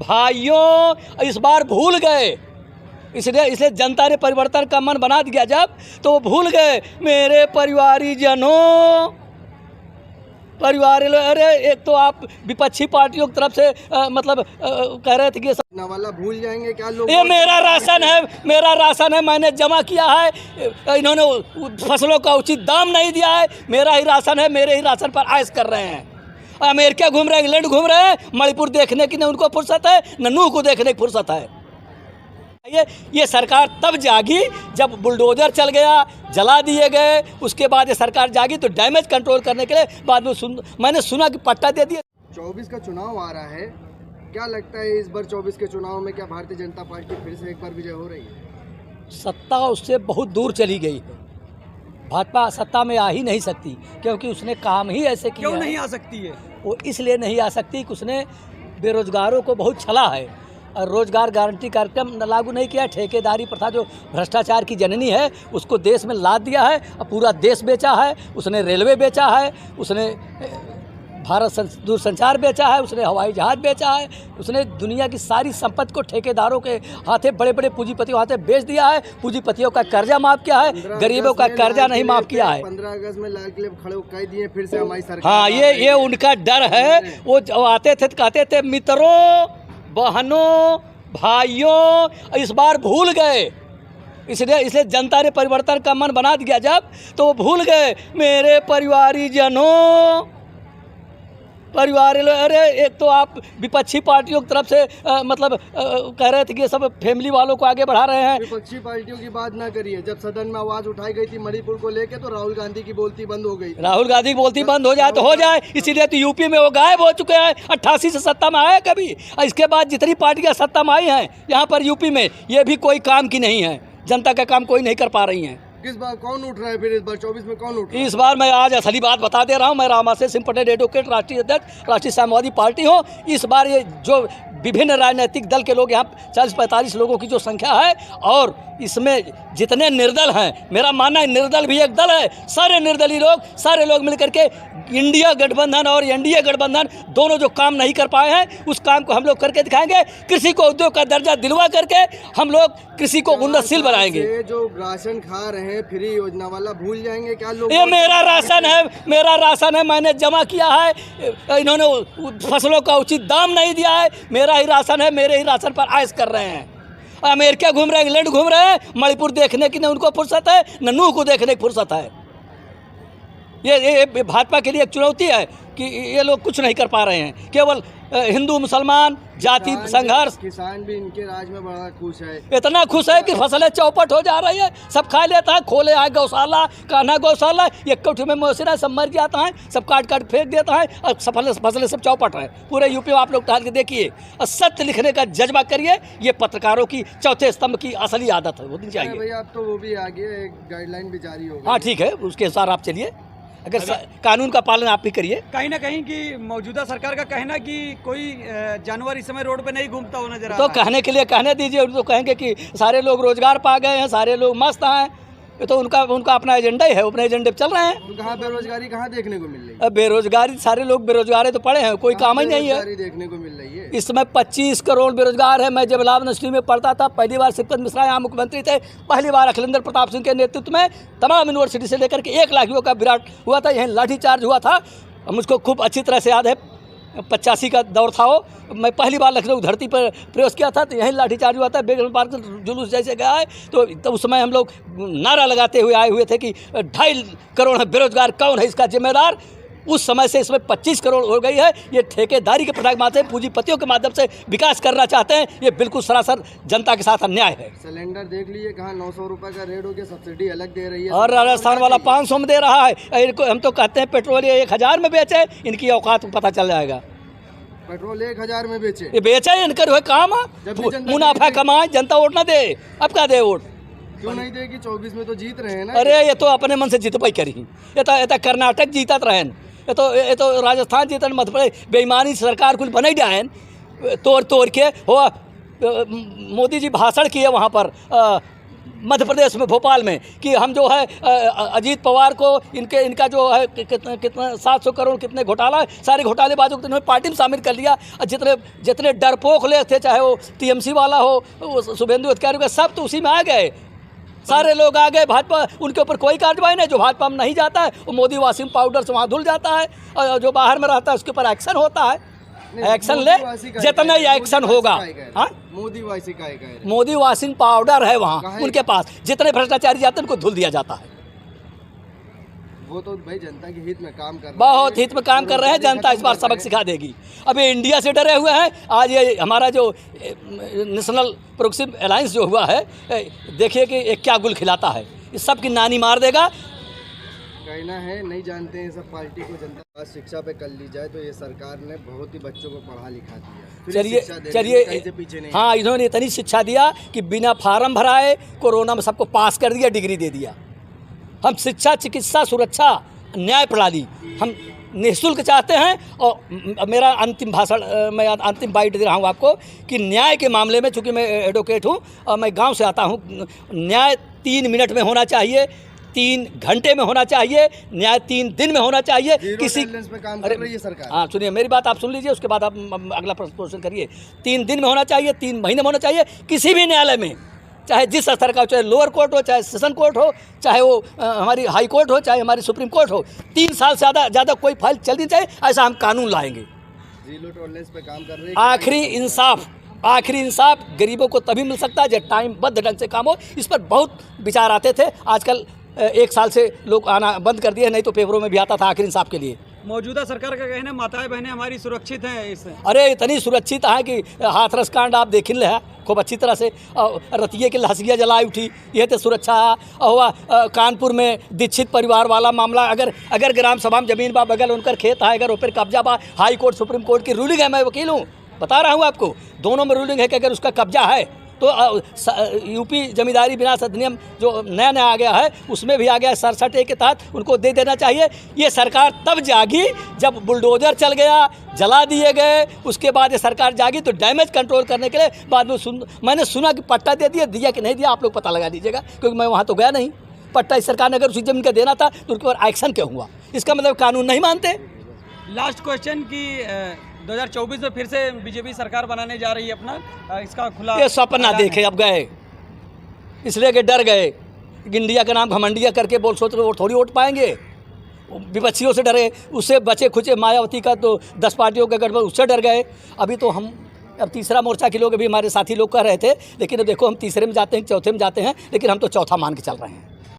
भाइयों इस बार भूल गए, इसलिए जनता ने परिवर्तन का मन बना दिया जब, तो वो भूल गए मेरे परिवारीजनों, अरे एक तो आप विपक्षी पार्टियों की तरफ से कह रहे थे कि वाला भूल जाएंगे क्या लोग? ये मेरा राशन है, मैंने जमा किया है, इन्होंने फसलों का उचित दाम नहीं दिया है, मेरा ही राशन है, मेरे ही राशन पर आयश कर रहे हैं। अमेरिका घूम रहे हैं, इंग्लैंड घूम रहे हैं, मणिपुर देखने की न उनको फुर्सत है न नूह को देखने की फुर्सत है। ये सरकार तब जागी जब बुलडोजर चल गया, जला दिए गए, उसके बाद ये सरकार जागी तो डैमेज कंट्रोल करने के लिए बाद में मैंने सुना कि पट्टा दे दिया। 24 का चुनाव आ रहा है, क्या लगता है इस बार 24 के चुनाव में क्या भारतीय जनता पार्टी फिर से एक बार विजय हो रही है? सत्ता उससे बहुत दूर चली गई है, भाजपा सत्ता में आ ही नहीं सकती क्योंकि उसने काम ही ऐसे किया। क्यों नहीं आ सकती है? वो इसलिए नहीं आ सकती कि उसने बेरोजगारों को बहुत छला है और रोजगार गारंटी कार्यक्रम लागू नहीं किया। ठेकेदारी प्रथा जो भ्रष्टाचार की जननी है उसको देश में लाद दिया है और पूरा देश बेचा है। उसने रेलवे बेचा है, उसने भारत दूरसंचार बेचा है, उसने हवाई जहाज बेचा है, उसने दुनिया की सारी संपत्ति को ठेकेदारों के हाथे, बड़े बड़े पूंजीपतियों हाथे बेच दिया है। पूंजीपतियों का कर्जा माफ़ किया है, गरीबों का कर्जा नहीं माफ़ किया है। 15 अगस्त में लाल किले खड़े कर दिए फिर से हमारी सरकार। हाँ, ये उनका डर है। वो आते थे तो कहते थे मित्रों, बहनों, भाइयों इस बार भूल गए, इसलिए जनता ने परिवर्तन का मन बना दिया जब, तो वो भूल गए मेरे परिवारीजनों, अरे एक तो आप विपक्षी पार्टियों की तरफ से कह रहे थे कि ये सब फैमिली वालों को आगे बढ़ा रहे हैं। विपक्षी पार्टियों की बात ना करिए। जब सदन में आवाज उठाई गई थी मणिपुर को लेके तो राहुल गांधी की बोलती बंद हो गई। राहुल गांधी की बोलती बंद हो जाए तो हो जाए, इसीलिए तो यूपी में वो गायब हो चुके हैं। 88 से सत्ता में आए कभी, इसके बाद जितनी पार्टियां सत्ता में आई हैं यहाँ पर यूपी में, ये भी कोई काम की नहीं है, जनता का काम कोई नहीं कर पा रही हैं। किस बार कौन उठ रहा है फिर? इस बार 24 में कौन उठ रहा है? इस बार मैं आज असली बात बता दे रहा हूँ। मैं रामाशय सिंह पटेल एडवोकेट, राष्ट्रीय अध्यक्ष, राष्ट्रीय समाजवादी पार्टी हूँ। इस बार ये जो विभिन्न राजनीतिक दल के लोग यहाँ 40-45 लोगों की जो संख्या है और इसमें जितने निर्दल हैं, मेरा मानना है निर्दल भी एक दल है, सारे निर्दलीय लोग, सारे लोग मिलकर के इंडिया गठबंधन और एनडीए गठबंधन दोनों जो काम नहीं कर पाए हैं उस काम को हम लोग करके दिखाएंगे। कृषि को उद्योग का दर्जा दिलवा करके हम लोग कृषि को उन्नतशील बनाएंगे। जो राशन खा रहे हैं फ्री योजना वाला भूल जाएंगे क्या लोग? ये मेरा राशन है, मैंने जमा किया है, इन्होंने फसलों का उचित दाम नहीं दिया है, मेरा ही राशन है, मेरे ही राशन पर आयश कर रहे हैं। अमेरिका घूम रहे हैं, इंग्लैंड घूम रहे हैं, मणिपुर देखने की न उनको फुर्सत है न नूह को देखने की फुर्सत है। ये भाजपा के लिए एक चुनौती है कि ये लोग कुछ नहीं कर पा रहे हैं। केवल हिंदू मुसलमान जाति संघर्ष। किसान भी इनके राज में बड़ा खुश है, इतना खुश है कि फसलें चौपट हो जा रही है, सब खा लेता है। खोले आए गौशाला, कान्हा गौशाला, ये कोठी में मौसरा सब मर जाता है, सब काट फेंक देता है और फसलें सब चौपट है। पूरे यूपी में आप लोग टहल के देखिए और सत्य लिखने का जज्बा करिए। ये पत्रकारों की चौथे स्तंभ की असली आदत है, वो दिन चाहिए। भैया अब तो वो भी आगे एक गाइडलाइन भी जारी हो गई। हाँ ठीक है, उसके अनुसार आप चलिए, अगर कानून का पालन आप भी करिए। कहीं ना कहीं की मौजूदा सरकार का कहना कि कोई जानवर इस समय रोड पे नहीं घूमता हुआ नजर आ रहा है। तो कहने के लिए कहने दीजिए, तो कहेंगे कि सारे लोग रोजगार पा गए हैं, सारे लोग मस्त हैं, ये तो उनका अपना एजेंडा ही है, अपने एजेंडे पे चल रहे हैं। कहाँ बेरोजगारी कहाँ देखने को मिल रही है? बेरोजगारी, सारे लोग बेरोजगार तो पड़े हैं, कोई काम ही नहीं है। देखने को मिल रही है इस समय 25 करोड़ बेरोजगार है। मैं जब इलाहाबाद यूनिवर्सिटी में पढ़ता था, पहली बार सिपत मिश्रा यहाँ मुख्यमंत्री थे, पहली बार अखिलेंद्र प्रताप सिंह के नेतृत्व में तमाम यूनिवर्सिटी से लेकर के 1 लाख युवकों का विराट हुआ था। यहीं लाठीचार्ज हुआ था, मुझको खूब अच्छी तरह से याद है। 85 का दौर था वो, मैं पहली बार लखनऊ धरती पर प्रवेश किया था, तो यहीं लाठीचार्ज हुआ था। बेगम पार्क जुलूस जैसे गया है तो उस समय हम लोग नारा लगाते हुए आए हुए थे कि 2.5 करोड़ बेरोजगार, कौन है इसका जिम्मेदार। उस समय से इसमें 25 करोड़ हो गई है। ये ठेकेदारी के प्रथा के माध्यम से, पूंजीपतियों के माध्यम से विकास करना चाहते हैं। ये बिल्कुल सरासर जनता के साथ अन्याय है। सिलेंडर देख लीजिए, कहाँ 900 रुपये का रेट हो गया, सब्सिडी अलग दे रही है, और राजस्थान वाला 500 में दे रहा है। इनको हम तो कहते हैं पेट्रोल 1000 में बेचे, इनकी औकात पता चल जाएगा। पेट्रोल 1000 में बेचे, ये बेचा है, इनका हुए काम मुनाफा कमाए, जनता वोट ना दे। अब क्या दे वोट? क्यों नहीं देगी? 24 में तो जीत रहे हैं ना। अरे ये तो अपने मन से जीतपाई करी, ये तो कर्नाटक जीतत रहन, ये तो राजस्थान जीतन, मध्य प्रदेश बेईमानी सरकार कुछ बन जाए तोड़ के हो। मोदी जी भाषण किए वहाँ पर मध्य प्रदेश में भोपाल में कि हम जो है अजीत पवार को इनका जो है कितना 700 करोड़ कितने घोटाला, सारे घोटालेबाजों को इन्होंने पार्टी में शामिल कर लिया। और जितने डरपोक ले थे, चाहे वो टीएमसी वाला हो, शुभेंदु अधिकारी का, सब तो उसी में आ गए। सारे लोग आ गए भाजपा, उनके ऊपर कोई कार्रवाई नहीं। जो भाजपा में नहीं जाता है वो मोदी वॉशिंग पाउडर से वहाँ धुल जाता है, और जो बाहर में रहता है उसके ऊपर एक्शन होता है। एक्शन ले, जितना ही एक्शन होगा। हाँ, मोदी वासी का है, मोदी वॉशिंग पाउडर है वहाँ उनके पास, जितने भ्रष्टाचारी जाते हैं उनको धुल दिया जाता है। वो तो भाई जनता के हित में काम कर रहे हैं, बहुत हित में काम कर रहे हैं। जनता इस बार सबक सिखा देगी। अभी इंडिया से डरे हुए हैं। आज ये हमारा जो नेशनल प्रोग्रेसिव अलायंस जो हुआ है, देखिए कि ये क्या गुल खिलाता है, इस सब की नानी मार देगा। कहना है नहीं जानते हैं सब पार्टी को जनता। शिक्षा पे कर ली जाए तो ये सरकार ने बहुत ही बच्चों को पढ़ा लिखा दिया। चलिए हाँ, इन्होंने इतनी शिक्षा दिया कि बिना फार्म भराए कोरोना में सबको पास कर दिया, डिग्री दे दिया। हम शिक्षा, चिकित्सा, सुरक्षा, न्याय प्रणाली हम निःशुल्क चाहते हैं। और मेरा अंतिम भाषण, मैं अंतिम बाइट दे रहा हूँ आपको कि न्याय के मामले में, चूँकि मैं एडवोकेट हूँ और मैं गांव से आता हूँ, न्याय 3 मिनट में होना चाहिए, 3 घंटे में होना चाहिए, न्याय 3 दिन में होना चाहिए। किसी पे काम कर रही है सरकार। हाँ सुनिए, मेरी बात आप सुन लीजिए, उसके बाद आप अगला प्रश्न करिए। 3 दिन में होना चाहिए, 3 महीने में होना चाहिए, किसी भी न्यायालय में, चाहे जिस स्तर का हो, चाहे लोअर कोर्ट हो, चाहे सेशन कोर्ट हो, चाहे वो हमारी हाई कोर्ट हो, चाहे हमारी सुप्रीम कोर्ट हो। 3 साल से ज़्यादा कोई फाइल चलनी चाहिए, ऐसा हम कानून लाएंगे। जीरो टॉलरेंस पे काम कर रहे हैं। आखिरी इंसाफ गरीबों को तभी मिल सकता है जब टाइमबद्ध ढंग से काम हो। इस पर बहुत विचार आते थे, आजकल 1 साल से लोग आना बंद कर दिए, नहीं तो पेपरों में भी आता था आखिरी इंसाफ के लिए। मौजूदा सरकार का कहना है माताएं बहनें हमारी सुरक्षित हैं इससे। अरे इतनी सुरक्षित है कि हाथरस कांड आप देख ले है खूब अच्छी तरह से। रतिये की लहसिया जलाई उठी, यह तो सुरक्षा हुआ। कानपुर में दीक्षित परिवार वाला मामला, अगर ग्राम सभा में जमीन बा, बगल उनकर खेत है, अगर ऊपर कब्जा बा, हाई कोर्ट सुप्रीम कोर्ट की रूलिंग है, मैं वकील हूँ, बता रहा हूँ आपको, दोनों में रूलिंग है कि अगर उसका कब्जा है तो यूपी जमींदारी विनाश अधिनियम जो नया आ गया है, उसमें भी आ गया है 67A के तहत उनको दे देना चाहिए। ये सरकार तब जागी जब बुलडोजर चल गया, जला दिए गए, उसके बाद ये सरकार जागी तो डैमेज कंट्रोल करने के लिए बाद में मैंने सुना कि पट्टा दे दिया कि नहीं दिया, आप लोग पता लगा दीजिएगा, क्योंकि मैं वहाँ तो गया नहीं। पट्टा इस सरकार ने अगर उसी जमीन का देना था तो उनके ऊपर एक्शन क्यों हुआ? इसका मतलब कानून नहीं मानते। लास्ट क्वेश्चन कि 2024 में फिर से बीजेपी सरकार बनाने जा रही है अपना, इसका खुला ये सपना देखे अब गए, इसलिए कि डर गए। इंडिया का नाम घमंडिया करके बोल सोच रहे वो थोड़ी वोट पाएंगे। विपक्षियों से डरे, उससे बचे खुचे। मायावती का तो 10 पार्टियों का गठबंधन, उससे डर गए। अभी तो हम अब तीसरा मोर्चा के लोग, अभी हमारे साथी लोग कह रहे थे, लेकिन अब देखो हम तीसरे में जाते हैं, चौथे में जाते हैं, लेकिन हम तो चौथा मान के चल रहे हैं।